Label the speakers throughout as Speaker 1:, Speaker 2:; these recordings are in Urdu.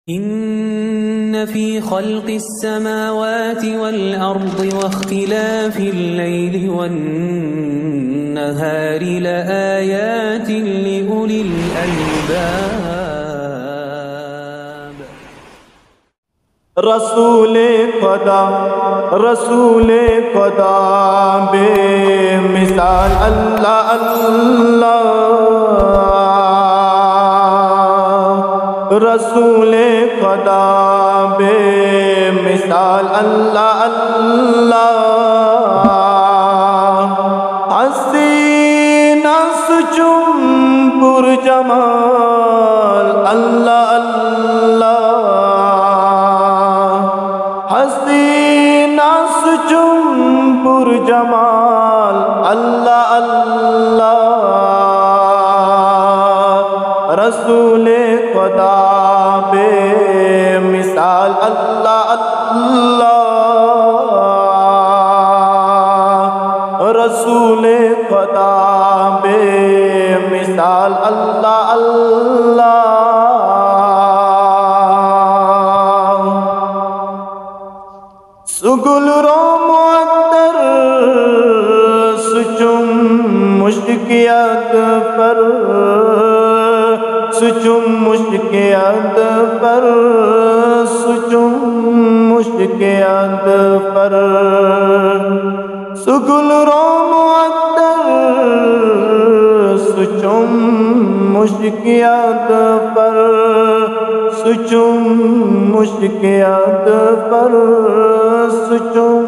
Speaker 1: إن في خلق السماوات والأرض واختلاف الليل والنهار لآيات لأولي الألباب.
Speaker 2: رسول خدا بے مثال اللہ اللہ، رسول خدا بے مثال اللہ اللہ، حسین سچم پر جمال اللہ اللہ، حسین سچم پر جمال اللہ اللہ، رسول خدا بے مثال اللہ اللہ، رسول خدا بے مثال اللہ اللہ، سگل رو معطر سچم مشکیات پر، سچم مشکیات پر، سچم مشکیات پر، سگل رو معطر سچم مشکیات پر، سچم مشکیات پر، سچم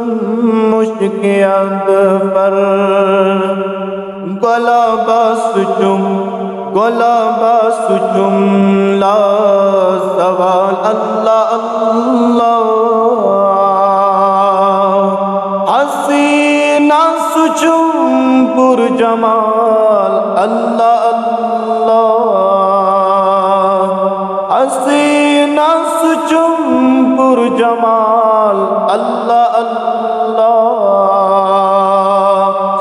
Speaker 2: مشکیات پر، گلابا سچم لا زوال اللہ اللہ، حسینہ سچم پر جمال اللہ اللہ، حسینہ سچم پر جمال اللہ اللہ،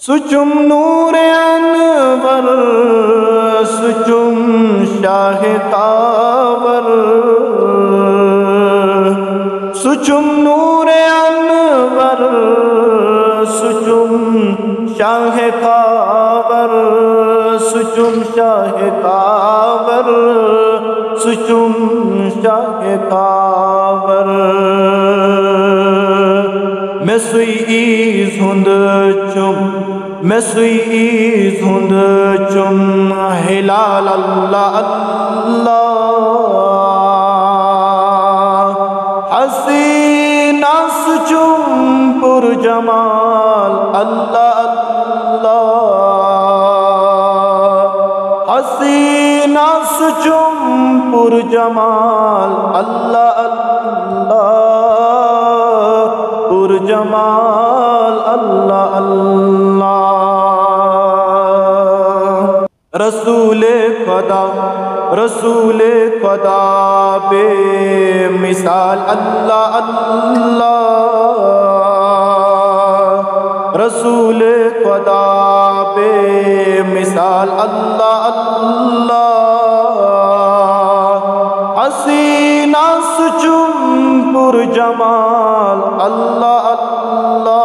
Speaker 2: سچم نور انور سچم شاہ تاور، سچم نور انور سچم شاہ تاور، سچم شاہ تاور، سچم شاہ تاور، میں سوئی زند چم، میں سوئی زند چم ہلال اللہ اللہ، حسینہ سچم پر جمال اللہ اللہ، حسینہ سچم پر جمال اللہ اللہ، پر جمال اللہ اللہ، رسول خدا بے مثال اللہ اللہ، رسول خدا بے مثال اللہ اللہ، حسینہ سچم پر جمال اللہ اللہ،